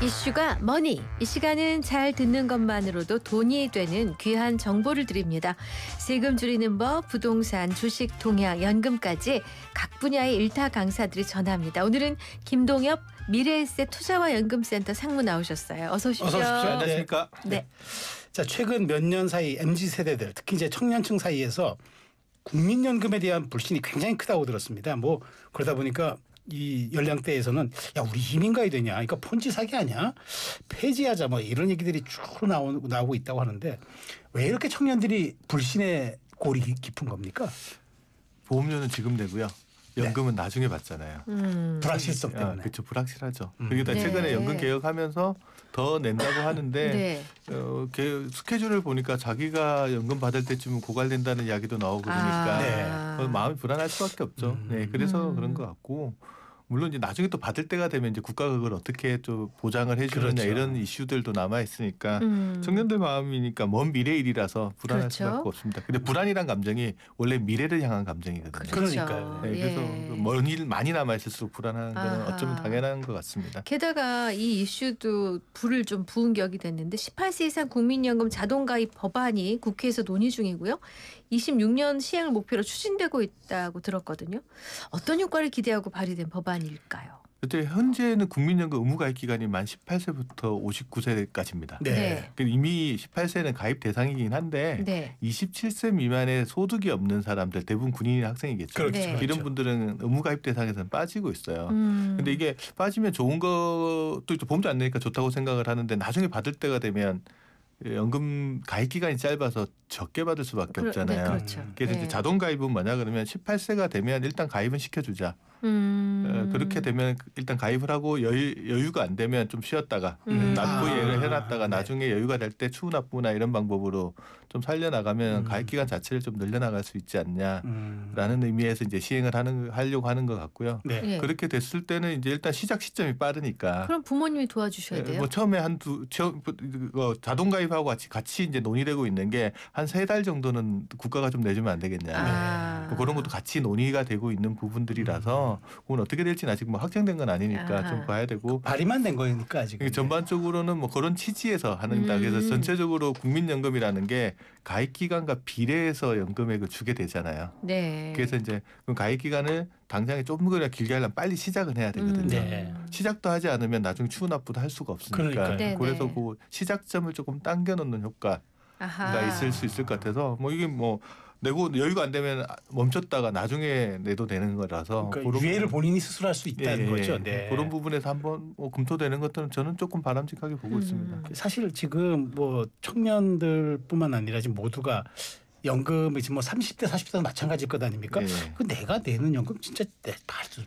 이슈가 뭐니? 이 시간은 잘 듣는 것만으로도 돈이 되는 귀한 정보를 드립니다. 세금 줄이는 법, 부동산, 주식, 동향, 연금까지 각 분야의 일타 강사들이 전합니다. 오늘은 김동엽 미래에셋 투자와 연금센터 상무 나오셨어요. 어서 오십시오. 어서 오십시오. 안녕하십니까? 네. 자, 최근 몇 년 사이 MZ 세대들, 특히 이제 청년층 사이에서 국민연금에 대한 불신이 굉장히 크다고 들었습니다. 뭐 그러다 보니까 이 연령대에서는 야, 우리 이민 가야 되냐? 그러니까 폰지 사기 아니야? 폐지하자 뭐 이런 얘기들이 쭉 나오고 있다고 하는데 왜 이렇게 청년들이 불신의 골이 깊은 겁니까? 보험료는 지금 내고요. 연금은 나중에 받잖아요. 불확실성 때문에. 그렇죠. 불확실하죠. 그러다 네. 최근에 연금 개혁하면서 더 낸다고 하는데 네. 스케줄을 보니까 자기가 연금 받을 때쯤은 고갈된다는 이야기도 나오고 그러니까 마음이 불안할 수밖에 없죠. 네, 그래서 그런 것 같고. 물론 이제 나중에 또 받을 때가 되면 이제 국가가 그걸 어떻게 좀 보장을 해주느냐 그렇죠. 이런 이슈들도 남아 있으니까 청년들 마음이니까 먼 미래 일이라서 불안할 그렇죠. 수밖에 없습니다. 근데 불안이란 감정이 원래 미래를 향한 감정이거든요. 그러니까요. 네, 그래서 먼 일 많이 남아 있을수록 불안한 건 어쩌면 당연한 것 같습니다. 게다가 이 이슈도 불을 좀 부은 격이 됐는데 18세 이상 국민연금 자동가입 법안이 국회에서 논의 중이고요. 26년 시행을 목표로 추진되고 있다고 들었거든요. 어떤 효과를 기대하고 발의된 법안일까요? 현재는 국민연금 의무가입 기간이 만 18세부터 59세까지입니다. 네. 이미 18세는 가입 대상이긴 한데 네. 27세 미만의 소득이 없는 사람들 대부분 군인이나 학생이겠죠. 그렇죠. 네. 이런 분들은 의무가입 대상에서는 빠지고 있어요. 근데 이게 빠지면 좋은 것도 보험도 안 내니까 좋다고 생각을 하는데 나중에 받을 때가 되면 연금 가입 기간이 짧아서 적게 받을 수밖에 없잖아요. 네, 그렇죠. 그래서 네. 이제 자동 가입은 뭐냐 그러면 18세가 되면 일단 가입은 시켜주자. 그렇게 되면 일단 가입을 하고 여유가 안 되면 좀 쉬었다가 납부 예를 해놨다가 나중에 여유가 될 때 추후 납부나 이런 방법으로 좀 살려나가면 가입 기간 자체를 좀 늘려나갈 수 있지 않냐라는 의미에서 이제 시행을 하려고 하는 것 같고요. 네. 네. 그렇게 됐을 때는 이제 일단 시작 시점이 빠르니까. 그럼 부모님이 도와주셔야 돼요. 뭐 처음에 자동 가입하고 같이 이제 논의되고 있는 게 한 3달 정도는 국가가 좀 내주면 안 되겠냐. 뭐 그런 것도 같이 논의가 되고 있는 부분들이라서 그건 어떻게 될지는 아직 뭐 확정된 건 아니니까 좀 봐야 되고. 발의만 된 거니까 아직. 전반적으로는 뭐 그런 취지에서 하는다. 그래서 전체적으로 국민연금이라는 게 가입 기간과 비례해서 연금액을 주게 되잖아요. 네. 그래서 이제 그 가입 기간을 당장에 조금 그냥 길게 하려면 빨리 시작은 해야 되거든요. 네. 시작도 하지 않으면 나중에 추후 납부도 할 수가 없으니까. 그러니까요. 네, 그래서 네. 그 시작점을 조금 당겨놓는 효과가 있을 수 있을 것 같아서 뭐 이게 뭐 내고 여유가 안 되면 멈췄다가 나중에 내도 되는 거라서 그러니까 유예를 본인이 스스로 할 수 있다는 거죠. 네. 그런 부분에서 한번 검토되는 것들은 저는 조금 바람직하게 보고 있습니다. 사실 지금 뭐 청년들뿐만 아니라 지금 모두가 연금이 지금 뭐 30대 40대도 마찬가지일 것 아닙니까? 네. 그 내가 내는 연금 진짜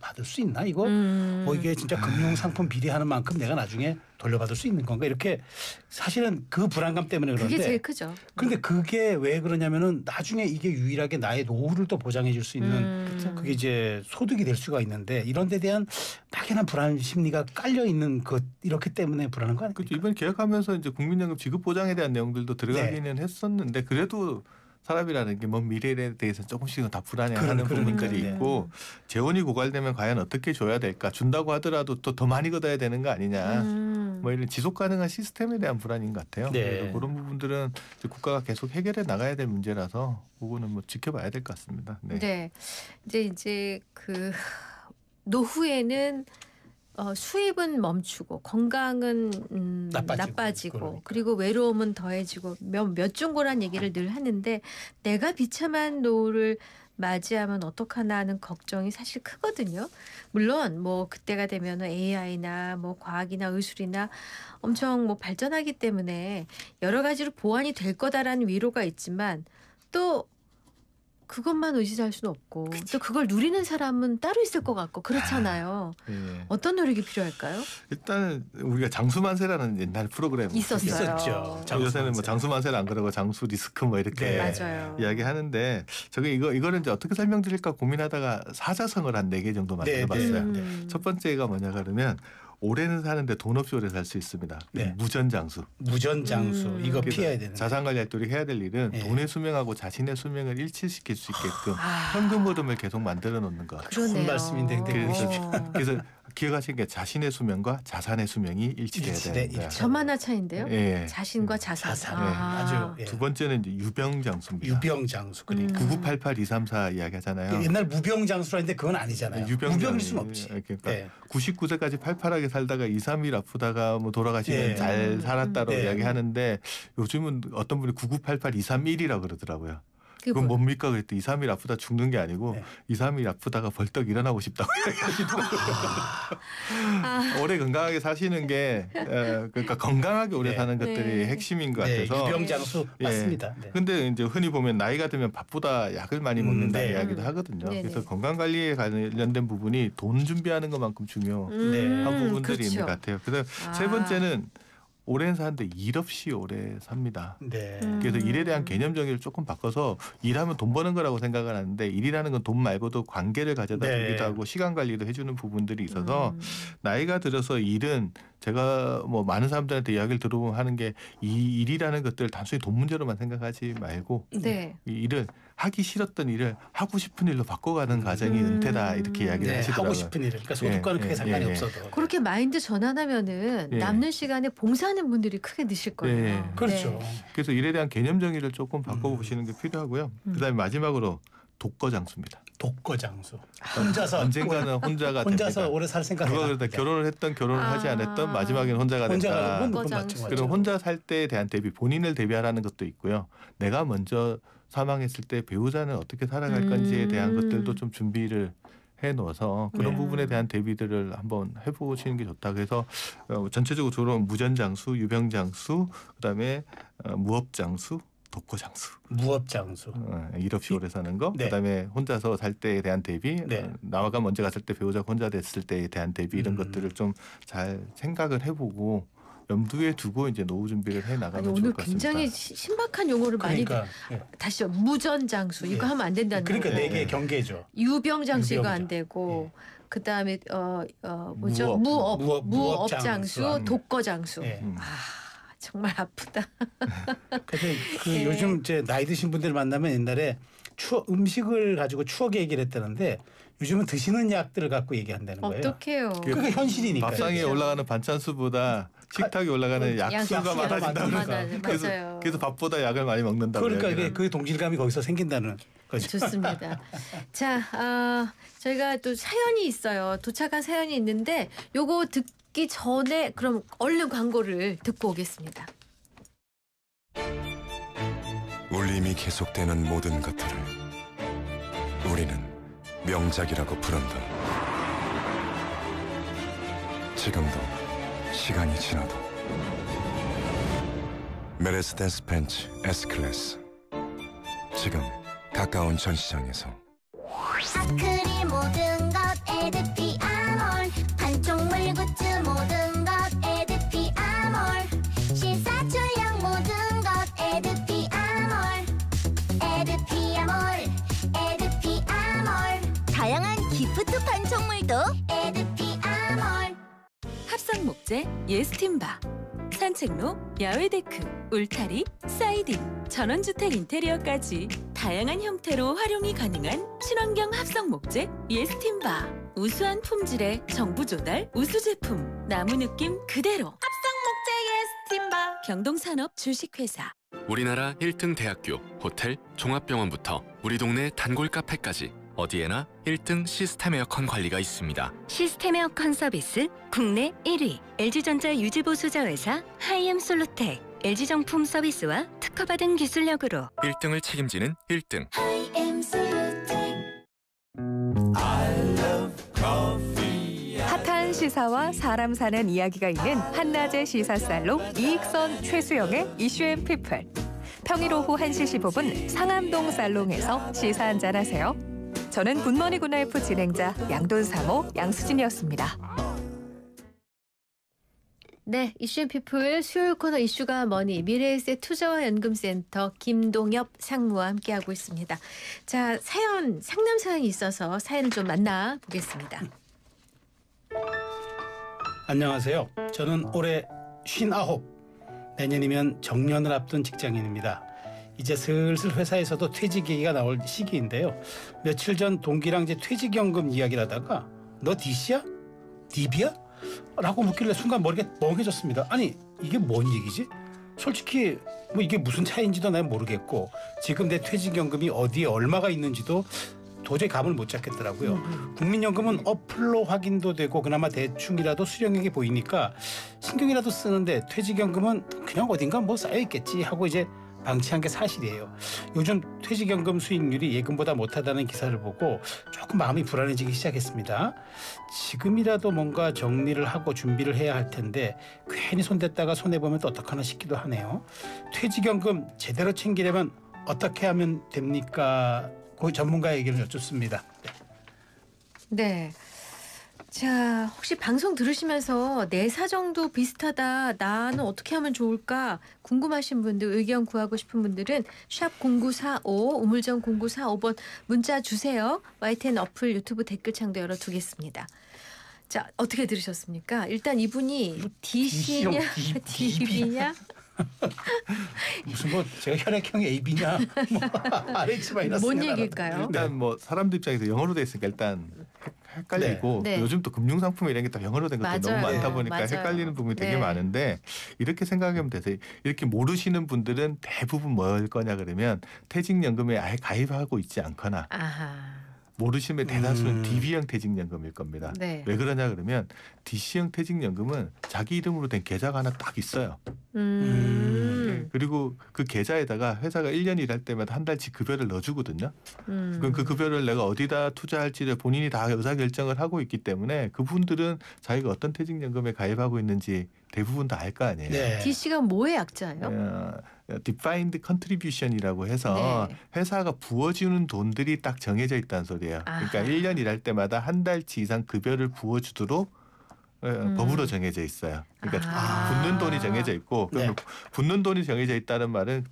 받을 수 있나 이거? 뭐 이게 진짜 금융상품 비례하는 만큼 내가 나중에 돌려받을 수 있는 건가? 이렇게 사실은 그 불안감 때문에 그런데 그게 제일 크죠. 그런데 그게 왜 그러냐면은 나중에 이게 유일하게 나의 노후를 또 보장해 줄 수 있는 그게 이제 소득이 될 수가 있는데 이런 데 대한 막연한 불안 심리가 깔려 있는 것 이렇기 때문에 불안한 거 아닙니까? 그렇죠. 이번 개혁하면서 이제 국민연금 지급 보장에 대한 내용들도 들어가기는 했었는데 그래도 사람이라는 게 먼 미래에 대해서 조금씩은 다 불안해하는 부분들이 있고 재원이 고갈되면 과연 어떻게 줘야 될까? 준다고 하더라도 또 더 많이 걷어야 되는 거 아니냐? 뭐 이런 지속 가능한 시스템에 대한 불안인 것 같아요. 네. 그런 부분들은 이제 국가가 계속 해결해 나가야 될 문제라서 그거는 뭐 지켜봐야 될 것 같습니다. 네. 네. 이제 그 노후에는 수입은 멈추고 건강은 나빠지고 그러니까. 그리고 외로움은 더해지고 몇 중고란 얘기를 늘 하는데 내가 비참한 노후를 맞이하면 어떡하나 하는 걱정이 사실 크거든요. 물론 뭐 그때가 되면 AI나 뭐 과학이나 의술이나 엄청 뭐 발전하기 때문에 여러 가지로 보완이 될 거다라는 위로가 있지만 또 그것만 의지할 수는 없고 또 그걸 누리는 사람은 따로 있을 것 같고 그렇잖아요. 네. 어떤 노력이 필요할까요? 일단은 우리가 장수만세라는 옛날 프로그램 있었죠. 요새는 뭐 장수만세는 안 그러고 장수 리스크 뭐 이렇게 맞아요. 이야기하는데 저게 이거를 이제 어떻게 설명드릴까 고민하다가 사자성어를 한 4개 정도 만들어봤어요. 첫 번째가 뭐냐 그러면 올해는 사는데 돈 없이 오래 살 수 있습니다. 네. 무전장수. 무전장수. 이거 피해야 되는. 자산관리 활동이 해야 될 일은 돈의 수명하고 자신의 수명을 일치시킬 수 있게끔 현금 흐름을 계속 만들어 놓는 것. 그러네요. 좋은 말씀인데 그래서 기억하시는 게 자신의 수명과 자산의 수명이 일치돼야 됩니다. 저만 한 차인데요. 예. 자신과 자산. 자산. 아. 아주 예. 두 번째는 이제 유병장수입니다. 유병장수. 그러니까 9988 234 이야기하잖아요. 옛날 무병장수라 했는데 그건 아니잖아요. 무병일 수는 없지. 그러니까 네. 99세까지 팔팔하게 살다가 2, 3일 아프다가 뭐 돌아가시면 네. 잘 살았다고 네. 이야기하는데 요즘은 어떤 분이 9988 231이라고 그러더라고요. 그게 그건 뭐예요? 뭡니까 그랬더니 2, 3일 아프다 죽는 게 아니고 네. 2, 3일 아프다가 벌떡 일어나고 싶다고 이야기하시더라고요. 아. 오래 건강하게 사시는 게 그러니까 건강하게 오래 네. 사는 것들이 네. 핵심인 것 네, 같아서 유병장수 예. 맞습니다. 네. 근데 이제 흔히 보면 나이가 들면 밥보다 약을 많이 먹는다 네. 이야기도 하거든요. 네네. 그래서 건강 관리에 관련된 부분이 돈 준비하는 것만큼 중요한 네. 부분들이 그렇죠. 있는 것 같아요. 그래서 아. 세 번째는 오래 사는데 일 없이 오래 삽니다. 네. 그래서 일에 대한 개념 정의를 조금 바꿔서 일하면 돈 버는 거라고 생각을 하는데 일이라는 건 돈 말고도 관계를 가져다 네. 주기도 하고 시간 관리도 해주는 부분들이 있어서 음. 나이가 들어서 일은 제가 뭐 많은 사람들한테 이야기를 들어보면 하는 게 이 일이라는 것들을 단순히 돈 문제로만 생각하지 말고 네. 이 일을 하기 싫었던 일을 하고 싶은 일로 바꿔가는 과정이 은퇴다 이렇게 이야기를 네, 하시더라고요. 하고 싶은 일을 그러니까 소득과는 예, 크게 예, 상관이 예, 예. 없어도 그렇게 마인드 전환하면은 예. 남는 시간에 봉사하는 분들이 크게 느실 거예요. 예. 그렇죠. 네. 그래서 일에 대한 개념 정의를 조금 바꿔보시는 게 필요하고요. 그다음에 마지막으로 독거장수입니다. 독거장수. 혼자서 언젠가는 혼자가 혼자서 됩니다. 오래 살 생각이 누가 그러다 결혼을 했던 결혼을 하지 않았던 마지막에는 혼자가 된다. 혼자가 그건 독거장수. 맞죠. 그럼 혼자 살 때에 대한 대비, 본인을 대비하라는 것도 있고요. 내가 먼저 사망했을 때 배우자는 어떻게 살아갈 건지에 대한 것들도 좀 준비를 해놓아서 그런 네. 부분에 대한 대비들을 한번 해보시는 게 좋다. 그래서 전체적으로 무전장수, 유병장수, 그다음에 무업장수, 독거장수, 무업장수. 일 없이 오래 사는 거, 네. 그다음에 혼자서 살 때에 대한 대비, 네. 나와가 먼저 갔을 때 배우자가 혼자 됐을 때에 대한 대비 이런 것들을 좀 잘 생각을 해보고 염두에 두고 이제 노후 준비를 해 나가면 아니 좋을 오늘 것 같습니다. 굉장히 신박한 용어를 그러니까 많이 다시요. 무전장수 이거 예. 하면 안 된다는 그러니까 거고. 네 개의 경계죠. 유병장수 이거 안 유병장. 되고 그다음에 뭐죠? 무업. 무업장수, 무업장수. 독거장수. 예. 아 정말 아프다. 그래서 그 예. 요즘 이제 나이 드신 분들 만나면 옛날에 음식을 가지고 추억 얘기를 했다는데 요즘은 드시는 약들을 갖고 얘기한다는 거예요. 어떡해요. 그게 현실이니까. 밥상에 그렇죠. 올라가는 반찬수보다 식탁에 올라가는 약수가 약수가 많아진다. 많아요. 맞아요. 그래서 밥보다 약을 많이 먹는다고. 그러니까 이야기를 그 동질감이 거기서 생긴다는 거죠. 좋습니다. 자, 저희가 또 사연이 있어요. 도착한 사연이 있는데 요거 듣기 전에 그럼 얼른 광고를 듣고 오겠습니다. 울림이 계속되는 모든 것들을 우리는 명작이라고 부른다. 지금도 시간이 지나도 메르세데스 벤츠 S클래스 지금 가까운 전시장에서 아크릴 모든 것 에드피아몰 판촉물 굿즈 모든 것 에드피아몰 실사출력 모든 것 에드피아몰 다양한 기프트 판촉물도 에드피아몰 합성 목재 예스팀바, 산책로, 야외 데크, 울타리, 사이딩, 전원주택 인테리어까지 다양한 형태로 활용이 가능한 친환경 합성 목재 예스팀바. 우수한 품질의 정부 조달 우수 제품, 나무 느낌 그대로. 합성 목재 예스팀바. 경동산업 주식회사. 우리나라 1등 대학교, 호텔, 종합병원부터 우리 동네 단골 카페까지 어디에나 1등 시스템 에어컨 관리가 있습니다. 시스템 에어컨 서비스 국내 1위 LG전자 유지보수자 회사 하이엠솔루텍 LG정품 서비스와 특허받은 기술력으로 1등을 책임지는 1등. 핫한 시사와 사람 사는 이야기가 있는 한낮의 시사살롱 이익선 최수영의 이슈앤피플. 평일 오후 1시 15분 상암동 살롱에서 시사 한잔 하세요. 저는 굿모닝 굿나이프 진행자 양돈사모 양수진이었습니다. 네, 이슈앤피플 수요일 코너 이슈가 뭐니 미래에셋 투자와 연금센터 김동엽 상무와 함께하고 있습니다. 자, 사연 상담 사연이 있어서 사연을 좀 만나보겠습니다. 안녕하세요. 저는 올해 59, 내년이면 정년을 앞둔 직장인입니다. 이제 슬슬 회사에서도 퇴직 얘기가 나올 시기인데요. 며칠 전 동기랑 이제 퇴직연금 이야기를 하다가 너 DC야? DB야? 라고 묻길래 순간 머리가 멍해졌습니다. 아니 이게 뭔 얘기지? 솔직히 뭐 이게 무슨 차이인지도 난 모르겠고 지금 내 퇴직연금이 어디에 얼마가 있는지도 도저히 감을 못 잡겠더라고요. 국민연금은 어플로 확인도 되고 그나마 대충이라도 수령액이 보이니까 신경이라도 쓰는데 퇴직연금은 그냥 어딘가 뭐 쌓여있겠지 하고 이제 방치한 게 사실이에요. 요즘 퇴직연금 수익률이 예금보다 못하다는 기사를 보고 조금 마음이 불안해지기 시작했습니다. 지금이라도 뭔가 정리를 하고 준비를 해야 할 텐데 괜히 손댔다가 손해보면 또 어떡하나 싶기도 하네요. 퇴직연금 제대로 챙기려면 어떻게 하면 됩니까? 그 전문가의 의견을 여쭙습니다. 네. 자, 혹시 방송 들으시면서 내 사정도 비슷하다. 나는 어떻게 하면 좋을까? 궁금하신 분들, 의견 구하고 싶은 분들은 샵 0945 우물정 0945번 문자 주세요. YTN 어플 유튜브 댓글창도 열어두겠습니다. 자, 어떻게 들으셨습니까? 일단 이분이 DC냐 DB냐? 무슨 뭐 제가 혈액형이 AB냐? 뭐 RH 마이너스. 뭔 얘기일까요? 일단 뭐 사람들 입장에서 영어로 돼 있으니까 일단 헷갈리고 네. 요즘 또 금융상품 이런 게 또 영어로 된 것들이 맞아요. 너무 많다 네. 보니까 맞아요. 헷갈리는 부분이 되게 네. 많은데 이렇게 생각하면 되세요. 이렇게 모르시는 분들은 대부분 뭘 거냐 그러면 퇴직연금에 아예 가입하고 있지 않거나 아하. 모르시면 대다수는 DB형 퇴직연금일 겁니다. 네. 왜 그러냐 그러면 DC형 퇴직연금은 자기 이름으로 된 계좌가 하나 딱 있어요. 그리고 그 계좌에다가 회사가 1년 일할 때마다 한 달치 급여를 넣어주거든요. 그럼 그 급여를 내가 어디다 투자할지를 본인이 다 의사결정을 하고 있기 때문에 그분들은 자기가 어떤 퇴직연금에 가입하고 있는지 대부분 다 알 거 아니에요. 네. DC가 뭐의 약자예요? Defined Contribution이라고 해서 네. 회사가 부어주는 돈들이 딱 정해져 있다는 소리예요. 그러니까 아하. 1년 일할 때마다 한 달치 이상 급여를 부어주도록 법으로 정해져 있어요. 그러니까 붙는 돈이 정해져 있고 그러면 붙는 돈이 정해져 있다는 말은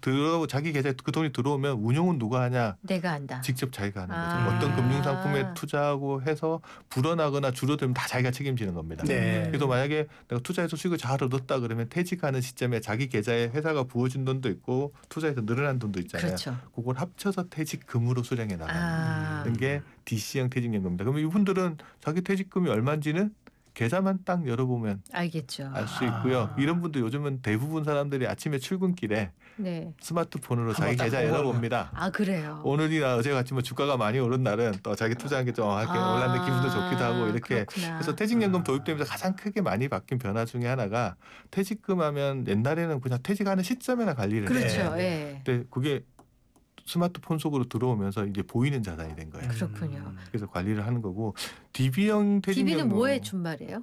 자기 계좌에 그 돈이 들어오면 운용은 누가 하냐? 내가 한다. 직접 자기가 하는 거죠. 어떤 금융상품에 투자하고 해서 불어나거나 줄어들면 다 자기가 책임지는 겁니다. 네. 그래서 만약에 내가 투자해서 수익을 잘 얻었다 그러면 퇴직하는 시점에 자기 계좌에 회사가 부어준 돈도 있고 투자해서 늘어난 돈도 있잖아요. 그렇죠. 그걸 합쳐서 퇴직금으로 수령해 나가는 게 DC형 퇴직연금입니다. 그러면 이분들은 자기 퇴직금이 얼마인지는 계좌만 딱 열어보면 알겠죠. 알 수 있고요. 이런 분들 요즘은 대부분 사람들이 아침에 출근길에 네. 스마트폰으로 자기 한번 딱 계좌 열어봅니다. 아 그래요. 오늘이나 어제 같이 뭐 주가가 많이 오른 날은 또 자기 투자한 게 좀 올랐는데 기분도 좋기도 하고 이렇게. 그렇구나. 그래서 퇴직연금 도입되면서 가장 크게 많이 바뀐 변화 중에 하나가 퇴직금 하면 옛날에는 그냥 퇴직하는 시점에나 관리를 그렇죠. 해요. 예. 근데 그게 스마트폰 속으로 들어오면서 이제 보이는 자산이 된 거예요. 그렇군요. 그래서 관리를 하는 거고 DB형 퇴직연금 DB는 뭐의 준말이에요?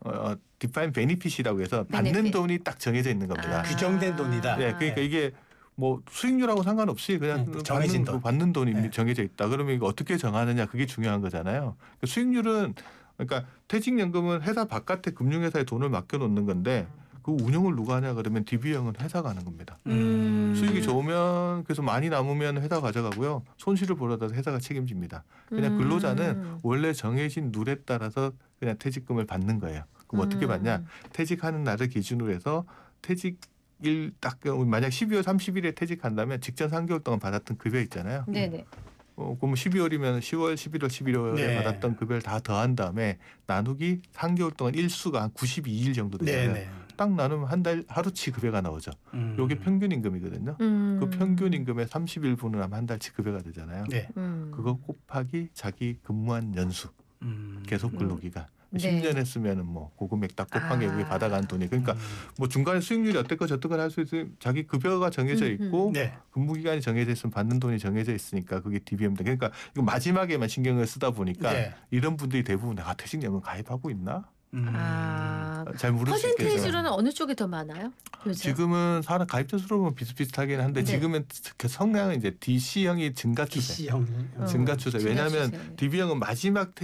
디파인 베니핏이라고 해서 받는 베네핏. 돈이 딱 정해져 있는 겁니다. 규정된 돈이다. 네, 그러니까 이게 뭐 수익률하고 상관없이 그냥 정해진 돈. 받는 돈이 네. 정해져 있다. 그러면 이거 어떻게 정하느냐 그게 중요한 거잖아요. 그러니까 수익률은 그러니까 퇴직연금은 회사 바깥에 금융회사에 돈을 맡겨놓는 건데 그 운영을 누가 하냐 그러면 DB형은 회사가 하는 겁니다. 수익이 좋으면 그래서 많이 남으면 회사가 가져가고요. 손실을 보더라도 회사가 책임집니다. 그냥 근로자는 원래 정해진 룰에 따라서 그냥 퇴직금을 받는 거예요. 그럼 어떻게 받냐? 퇴직하는 날을 기준으로 해서 퇴직일 딱 만약 12월 30일에 퇴직한다면 직전 3개월 동안 받았던 급여 있잖아요. 네네. 그럼 12월이면 10월, 11월, 11월에 네. 받았던 급여를 다 더한 다음에 나누기 3개월 동안 일수가 한 92일 정도 되잖아요. 네. 딱 나누면 한 달 하루치 급여가 나오죠. 요게 평균 임금이거든요. 그 평균 임금의 31분을 하면 한 달치 급여가 되잖아요. 네. 그거 곱하기 자기 근무한 연수 계속 근로기간 10년 했으면은 뭐 그 금액 딱 곱한 게 그게 받아간 돈이 그러니까 뭐 중간에 수익률이 어땠고 저때까 할 수 있으면 자기 급여가 정해져 있고 네. 근무 기간이 정해져 있으면 받는 돈이 정해져 있으니까 그게 DB입니다. 그러니까 이거 마지막에만 신경을 쓰다 보니까 네. 이런 분들이 대부분 내가 퇴직연금 가입하고 있나? 잘 모를 수 있겠죠. 퍼센테이지로는 어느 쪽이 더 많아요? 요즘? 지금은 사람 가입자 수로 보면 비슷비슷하긴 한데 네. 지금은 그 성향은 이제 DC형이 증가 추세. DC형. 증가 추세. 왜냐하면 추세. DB형은 마지막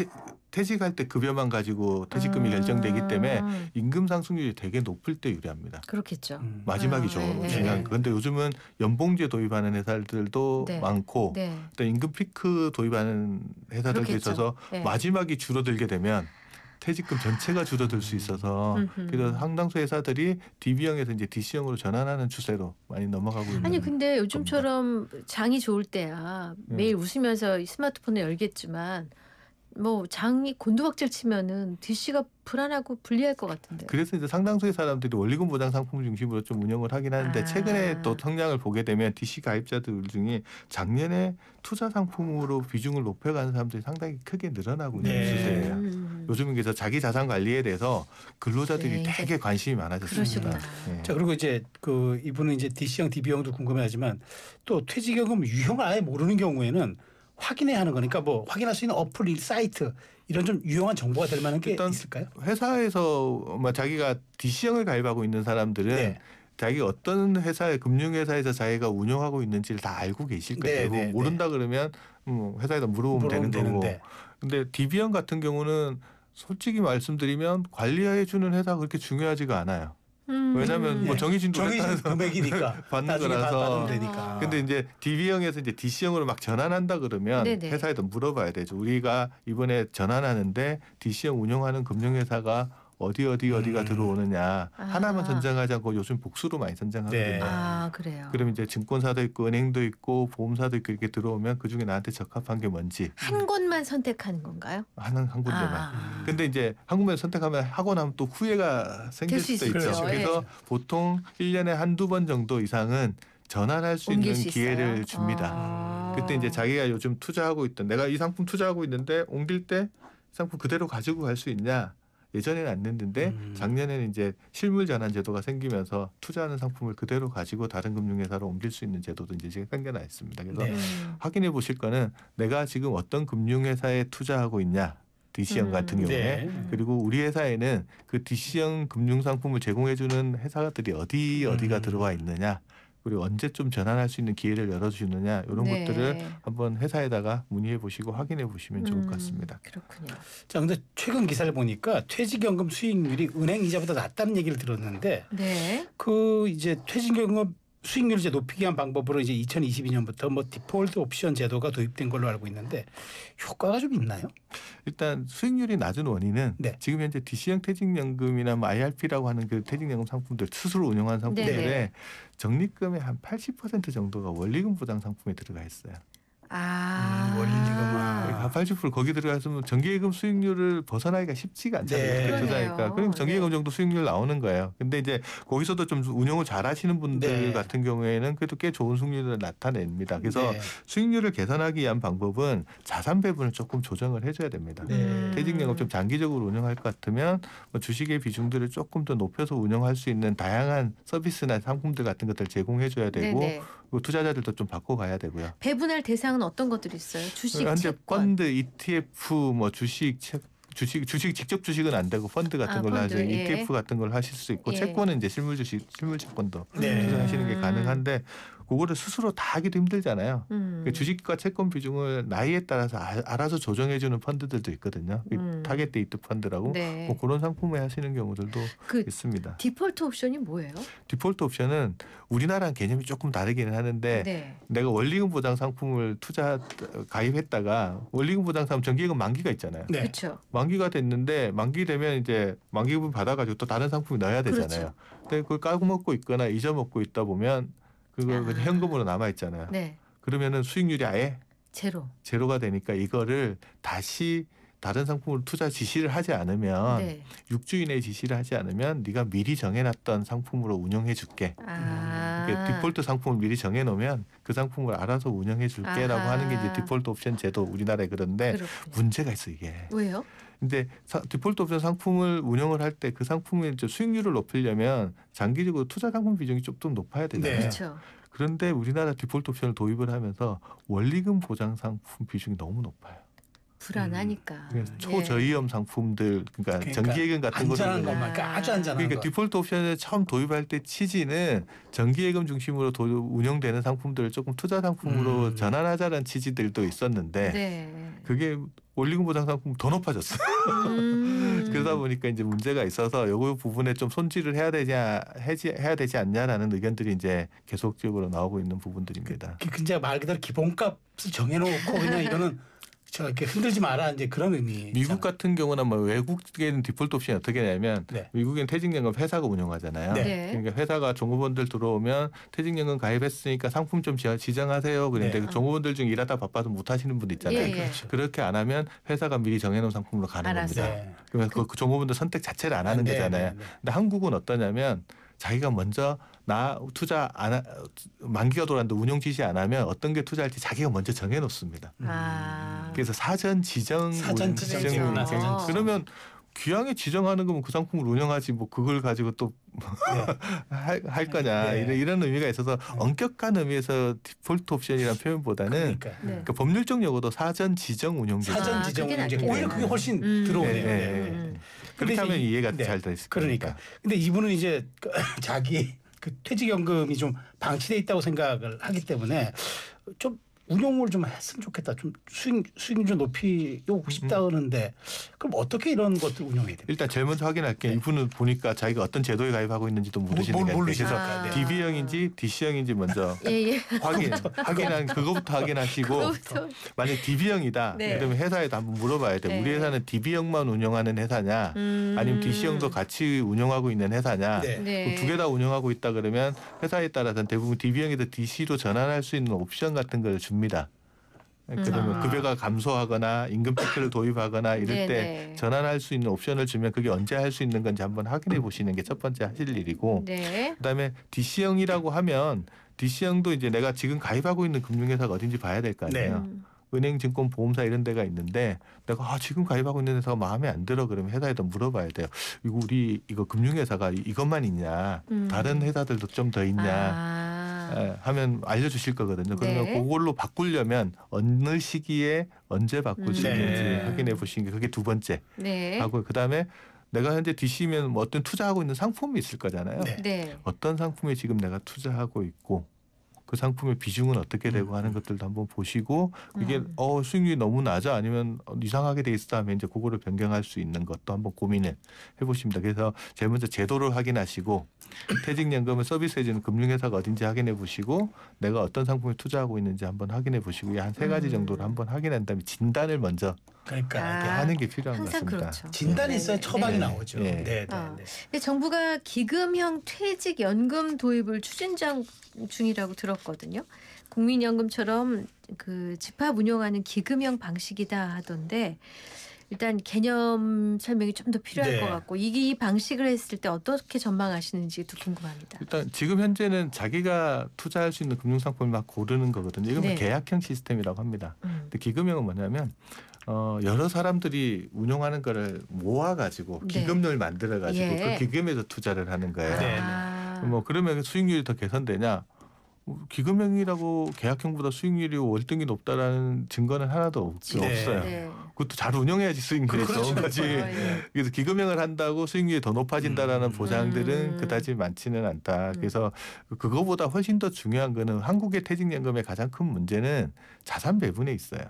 퇴직할 때 급여만 가지고 퇴직금이 결정되기 때문에 임금 상승률이 되게 높을 때 유리합니다. 그렇겠죠. 마지막이죠. 네. 중요한. 그런데 요즘은 연봉제 도입하는 회사들도 네. 많고 네. 또 임금 피크 도입하는 회사들도 그렇겠죠. 있어서 네. 마지막이 줄어들게 되면 퇴직금 전체가 줄어들 수 있어서 그래서 상당수 회사들이 DB형에서 이제 DC형으로 전환하는 추세로 많이 넘어가고 있는. 아니 근데 요즘처럼 장이 좋을 때야 매일 웃으면서 스마트폰을 열겠지만 뭐 장이 곤두박질 치면은 DC가 불안하고 불리할 것 같은데. 그래서 이제 상당수의 사람들이 원리금 보장 상품 중심으로 좀 운영을 하긴 하는데 최근에 또 성장을 보게 되면 DC 가입자들 중에 작년에 투자 상품으로 비중을 높여가는 사람들이 상당히 크게 늘어나고 있는 추세예요. 요즘은 그래서 자기 자산 관리에 대해서 근로자들이 네, 되게 관심이 많아졌습니다. 그러시구나. 네. 자, 그리고 이제 그 이분은 이제 DC형, DB형도 궁금해하지만 또 퇴직연금 유형을 아예 모르는 경우에는 확인해야 하는 거니까 뭐 확인할 수 있는 어플, 사이트 이런 좀 유용한 정보가 될 만한 게 일단 있을까요? 회사에서 뭐 자기가 DC형을 가입하고 있는 사람들은 네. 자기가 어떤 회사에 금융회사에서 자기가 운영하고 있는지를 다 알고 계실 거예요. 네, 네, 모른다 그러면 회사에다 물어보면 되는 거고. 근데 DB형 같은 경우는 솔직히 말씀드리면 관리해 주는 회사가 그렇게 중요하지가 않아요. 왜냐하면 뭐 정해진 금액이니까 받는 거라서. 받으면 되니까. 근데 이제 DB형에서 이제 DC형으로 막 전환한다 그러면 네네. 회사에다 물어봐야 되죠. 우리가 이번에 전환하는데 DC형 운영하는 금융회사가 어디가 들어오느냐. 하나만 선정하지 않고 요즘 복수로 많이 선정하거든요. 네. 아, 그래요. 그럼 이제 증권사도 있고 은행도 있고 보험사도 있고 이렇게 들어오면 그중에 나한테 적합한 게 뭔지 한 곳만 선택하는 건가요? 한 군데만. 근데 이제 한 군데 선택하면 하고 나면 또 후회가 생길 될 수 수도 있죠. 있죠. 그래서 보통 1년에 한두 번 정도 이상은 전환할 수 있는 옮길 수 기회를 있어요? 줍니다. 그때 이제 자기가 요즘 투자하고 있던 내가 이 상품 투자하고 있는데 옮길 때 상품 그대로 가지고 갈 수 있냐? 예전에는 안 됐는데 작년에는 이제 실물 전환 제도가 생기면서 투자하는 상품을 그대로 가지고 다른 금융회사로 옮길 수 있는 제도도 이제 지금 생겨나 있습니다. 그래서 확인해 보실 거는 내가 지금 어떤 금융회사에 투자하고 있냐. DC형 같은 경우에 네. 그리고 우리 회사에는 그 DC형 금융상품을 제공해주는 회사들이 어디가 들어와 있느냐 그리고 언제쯤 전환할 수 있는 기회를 열어주느냐 이런 네. 것들을 한번 회사에다가 문의해 보시고 확인해 보시면 좋을 것 같습니다. 그렇군요. 자, 근데 최근 기사를 보니까 퇴직연금 수익률이 은행 이자보다 낮다는 얘기를 들었는데 네. 그 이제 퇴직연금 수익률을 이제 높이기 위한 방법으로 이제 2022년부터 뭐 디폴트 옵션 제도가 도입된 걸로 알고 있는데 효과가 좀 있나요? 일단 수익률이 낮은 원인은 네. 지금 현재 DC형 퇴직연금이나 뭐 IRP라고 하는 그 퇴직연금 상품들 스스로 운영하는 상품들에 네네. 적립금의 한 80% 정도가 원리금 보장 상품에 들어가 있어요. 원리금아. 80% 거기 들어가서 정기예금 수익률을 벗어나기가 쉽지가 않잖아요. 네. 그렇게 투자하니까. 그러네요. 그럼 정기예금 네. 정도 수익률 나오는 거예요. 근데 이제 거기서도 좀 운영을 잘하시는 분들 네. 같은 경우에는 그래도 꽤 좋은 수익률을 나타냅니다. 그래서 네. 수익률을 개선하기 위한 방법은 자산 배분을 조금 조정을 해줘야 됩니다. 네. 퇴직연금 좀 장기적으로 운영할 것 같으면 뭐 주식의 비중들을 조금 더 높여서 운영할 수 있는 다양한 서비스나 상품들 같은 것들 제공해줘야 되고 네네. 그리고 투자자들도 좀 바꿔가야 되고요. 배분할 대상은 어떤 것들이 있어요? 주식, 현재 채권. 펀드, ETF, 뭐 주식 직접 주식은 안 되고 펀드 같은 걸로 펀드, 하죠. 예. ETF 같은 걸로 하실 수 있고 예. 채권은 이제 실물 주식, 실물 채권도 네. 투자하시는 게 가능한데 그거를 스스로 다 하기도 힘들잖아요. 그 주식과 채권 비중을 나이에 따라서 알아서 조정해주는 펀드들도 있거든요. 타겟 데이트 펀드라고 네. 뭐 그런 상품을 하시는 경우들도 그 있습니다. 디폴트 옵션이 뭐예요? 디폴트 옵션은 우리나라랑 개념이 조금 다르기는 하는데 네. 내가 원리금 보장 상품을 가입했다가 원리금 보장 상품 정기예금 만기가 있잖아요. 네. 그렇죠. 만기가 됐는데 만기 되면 이제 만기분 받아가지고 또 다른 상품을 넣어야 되잖아요. 그렇죠. 근데 그걸 까먹고 있거나 잊어먹고 있다 보면 그거 그냥 현금으로 남아 있잖아요. 네. 그러면은 수익률이 아예 제로가 되니까 이거를 다시 다른 상품으로 투자 지시를 하지 않으면 네. 6주 이내에 지시를 하지 않으면 네가 미리 정해놨던 상품으로 운영해 줄게. 디폴트 상품을 미리 정해놓으면 그 상품을 알아서 운영해 줄게라고 하는 게 이제 디폴트 옵션 제도 우리나라에 그런데 그렇군요. 문제가 있어 이게. 왜요? 근데 디폴트 옵션 상품을 운영을 할 때 그 상품의 수익률을 높이려면 장기적으로 투자 상품 비중이 좀 높아야 되잖아요. 네. 그렇죠. 그런데 우리나라 디폴트 옵션을 도입을 하면서 원리금 보장 상품 비중이 너무 높아요. 불안하니까. 그래서 예. 초저위험 상품들 그러니까 정기예금 같은 안전한 거를 것만, 그러니까 아주 안전한 그러니까 거. 디폴트 옵션을 처음 도입할 때 취지는 정기예금 중심으로 운영되는 상품들을 조금 투자 상품으로 전환하자는 취지들도 있었는데 네. 그게 원리금 보장 상품 더 높아졌어요. 그러다 보니까 이제 문제가 있어서 이 부분에 좀 손질을 해야 되지 않냐라는 의견들이 이제 계속적으로 나오고 있는 부분들입니다. 진짜 말 그대로 기본값을 정해놓고 그냥 이거는 저 이렇게 흔들지 마라 이제 그런 의미. 미국 같은 경우는 뭐 외국에는 디폴트 옵션이 어떻게 되냐면 네. 미국엔 퇴직연금 회사가 운영하잖아요. 네. 그러니까 회사가 종업원들 들어오면 퇴직연금 가입했으니까 상품 좀 지정하세요. 그런데 네. 종업원들 중에 일하다 바빠서 못 하시는 분 있잖아요. 예, 예. 그렇죠. 그렇게 안 하면 회사가 미리 정해놓은 상품으로 가는 알았어요. 겁니다. 네. 그러면 그 종업원들 선택 자체를 안 하는 네, 거잖아요. 네, 네. 근데 한국은 어떠냐면 자기가 먼저 나 투자 만기가 돌았는데 운용 지시 안 하면 어떤 게 투자할지 자기가 먼저 정해놓습니다. 그래서 사전 지정 지정이구나. 그렇죠. 그러면 기왕에 지정하는 거면 그 상품을 운영하지 뭐 그걸 가지고 또 할 거냐 네. 이런 의미가 있어서 엄격한 의미에서 디폴트 옵션이라는 표현보다는 그러니까. 네. 그러니까 법률적 용어도 사전 지정 운용제. 사전 지정 그게 운용제. 낫겠네요. 오히려 그게 훨씬 들어오네요. 네. 그렇게 근데 하면 이제 이해가 네. 잘 됐을 그러니까. 거니까. 근데 이분은 이제 자기 그 퇴직연금이 좀 방치돼 있다고 생각을 하기 때문에 좀 운용을 좀 했으면 좋겠다. 좀 수익 좀 높이고 싶다 그러는데 그럼 어떻게 이런 것들 운영해야 됩니까? 일단 제일 먼저 확인할게요. 네. 이분은 보니까 자기가 어떤 제도에 가입하고 있는지도 모르시는 게 그래서 모르시니까. 네. DB형인지 DC형인지 먼저 예. 확인한 그거부터 확인하시고 그거부터. 만약 DB형이다. 네. 그러면 회사에도 한번 물어봐야 돼요. 네. 우리 회사는 DB형만 운영하는 회사냐 아니면 DC형도 같이 운영하고 있는 회사냐. 네. 네. 두 개 다 운영하고 있다 그러면 회사에 따라서는 대부분 DB형에서 DC로 전환할 수 있는 옵션 같은 걸 줍니다. 그러면 급여가 감소하거나 임금 패키지를 도입하거나 이럴 때 네네. 전환할 수 있는 옵션을 주면 그게 언제 할 수 있는 건지 한번 확인해 보시는 게 첫 번째 하실 일이고 네. 그다음에 DC형이라고 하면 DC형도 이제 내가 지금 가입하고 있는 금융회사가 어딘지 봐야 될 거 아니에요. 은행, 증권, 보험사 이런 데가 있는데 내가 지금 가입하고 있는 회사가 마음에 안 들어 그러면 회사에다 물어봐야 돼요. 이거 금융회사가 이것만 있냐? 다른 회사들도 좀 더 있냐? 하면 알려주실 거거든요. 그러면 네. 그걸로 바꾸려면 어느 시기에 언제 바꿀 수 있는지 네. 확인해 보시는 게 그게 두 번째 네. 하고 그다음에 내가 현재 DC면 뭐 어떤 투자하고 있는 상품이 있을 거잖아요. 네. 네. 어떤 상품에 지금 내가 투자하고 있고 그 상품의 비중은 어떻게 되고 하는 것들도 한번 보시고 이게 수익률이 너무 낮아 아니면 이상하게 돼 있어 하면 이제 그거를 변경할 수 있는 것도 한번 고민을 해보십니다. 그래서 제일 먼저 제도를 확인하시고 퇴직연금을 서비스해주는 금융회사가 어딘지 확인해 보시고 내가 어떤 상품에 투자하고 있는지 한번 확인해 보시고 한 3가지 정도를 한번 확인한 다음에 진단을 먼저 그러니까 이렇게 하는 게 필요한 것 항상 같습니다. 그렇죠. 진단이 있어야 처방이 네. 나오죠. 네. 네, 네, 아. 네. 근데 정부가 기금형 퇴직연금 도입을 추진 중이라고 들었거든요. 국민연금처럼 그 집합 운영하는 기금형 방식이다 하던데 일단 개념 설명이 좀 더 필요할 네. 것 같고 이 방식을 했을 때 어떻게 전망하시는지도 궁금합니다. 일단 지금 현재는 자기가 투자할 수 있는 금융상품을 막 고르는 거거든요. 이건 네. 계약형 시스템이라고 합니다. 근데 기금형은 뭐냐면 여러 사람들이 운용하는 거를 모아가지고 네. 기금을 만들어가지고 예. 그 기금에서 투자를 하는 거예요. 네. 뭐 그러면 수익률이 더 개선되냐? 기금형이라고 계약형보다 수익률이 월등히 높다라는 증거는 하나도 네. 없어요. 네. 그것도 잘 운영해야지 수익률이 그렇죠. 좋은 거지. 예. 그래서 기금형을 한다고 수익률이 더 높아진다라는 보장들은 음. 그다지 많지는 않다. 그래서 그거보다 훨씬 더 중요한 거는 한국의 퇴직연금의 가장 큰 문제는 자산 배분에 있어요.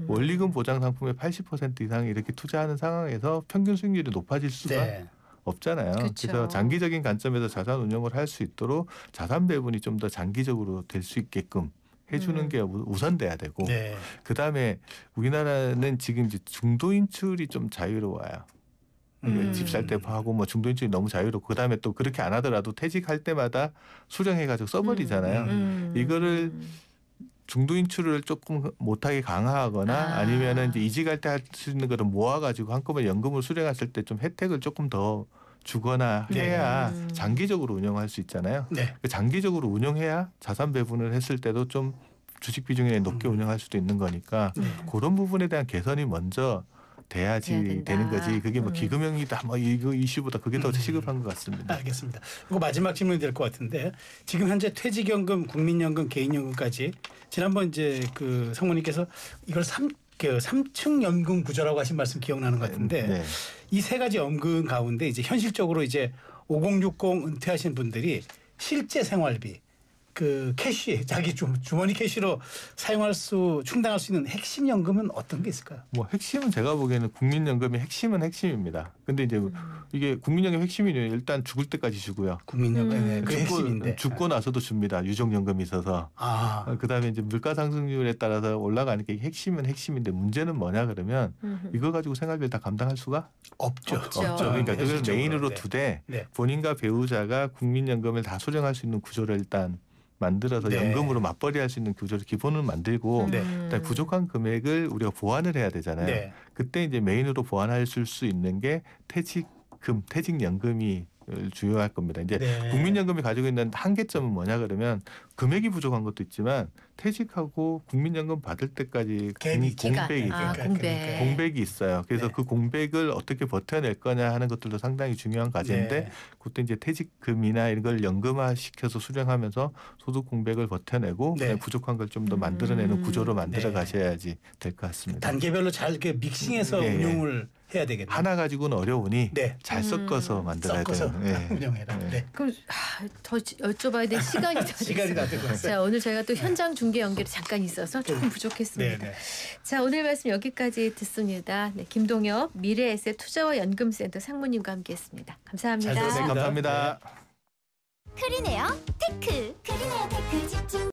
원리금 보장 상품의 80% 이상이 이렇게 투자하는 상황에서 평균 수익률이 높아질 수가 네. 없잖아요. 그쵸. 그래서 장기적인 관점에서 자산 운용을 할 수 있도록 자산 배분이 좀 더 장기적으로 될 수 있게끔 해주는 게 우선돼야 되고 네. 그다음에 우리나라는 지금 이제 중도 인출이 좀 자유로워요. 집 살 때 하고 뭐 중도 인출이 너무 자유롭고 그다음에 또 그렇게 안 하더라도 퇴직할 때마다 수령해가지고 써버리잖아요. 이거를 중도 인출을 조금 못하게 강화하거나 아니면은 이제 이직할 때 할 수 있는 거를 모아가지고 한꺼번에 연금을 수령했을 때 좀 혜택을 조금 더 주거나 해야 장기적으로 운영할 수 있잖아요. 네. 장기적으로 운영해야 자산 배분을 했을 때도 좀 주식 비중이 높게 운영할 수도 있는 거니까 그런 부분에 대한 개선이 먼저 돼야지 해야 된다. 되는 거지. 그게 뭐 기금형이다 뭐 이거 이슈보다 그게 더 시급한 것 같습니다. 알겠습니다. 이거 마지막 질문이 될 것 같은데 지금 현재 퇴직연금, 국민연금, 개인연금까지 지난번 이제 그 상무님께서 이걸 3층 연금 구조라고 하신 말씀 기억나는 것 같은데 네. 이 3가지 연금 가운데 이제 현실적으로 이제 5060 은퇴하신 분들이 실제 생활비 그 캐시 자기 주머니 캐시로 충당할 수 있는 핵심 연금은 어떤 게 있을까요? 뭐 핵심은 제가 보기에는 국민연금의 핵심은 핵심입니다. 근데 이제 이게 국민연금 핵심이 일단 죽을 때까지 주고요. 국민연금 그 핵심인데 죽고 나서도 줍니다. 유족연금이 있어서. 그다음에 이제 물가 상승률에 따라서 올라가는 게 핵심은 핵심인데 문제는 뭐냐 그러면 이거 가지고 생활비를 다 감당할 수가 없죠. 그러니까 그걸 현실적으로. 메인으로 네. 두되 네. 본인과 배우자가 국민연금을 다 수령할 수 있는 구조를 일단 만들어서 네. 연금으로 맞벌이할 수 있는 구조를 기본을 만들고 네. 그다음에 부족한 금액을 우리가 보완을 해야 되잖아요. 네. 그때 이제 메인으로 보완할 수 있는 게 퇴직연금이 주요할 겁니다. 이제 네. 국민연금이 가지고 있는 한계점은 뭐냐 그러면 금액이 부족한 것도 있지만 퇴직하고 국민연금 받을 때까지 공백이 공백이 있어요. 그래서 네. 그 공백을 어떻게 버텨낼 거냐 하는 것들도 상당히 중요한 과제인데 네. 그때 이제 퇴직금이나 이런 걸 연금화 시켜서 수령하면서 소득 공백을 버텨내고 네. 그다음에 부족한 걸 좀 더 만들어내는 구조로 만들어 네. 가셔야지 될 것 같습니다. 단계별로 잘 이렇게 믹싱해서 예, 예. 운용을 해야 되겠네요. 하나 가지고는 어려우니 네. 잘 섞어서 만들어야 섞어서 돼요. 네. 운영해라. 네. 그럼 더 여쭤봐야 될 시간이 다 시간이 다 됐어요. 되고 있어요. 자, 오늘 저희가 또 현장 중계 연결이 잠깐 있어서 조금 부족했습니다. 네. 자, 오늘 말씀 여기까지 듣습니다. 네, 김동엽 미래에셋 투자와 연금센터 상무님과 함께했습니다. 감사합니다. 잘 들었습니다. 감사합니다. 크리네어 테크. 크리네어 테크 집중.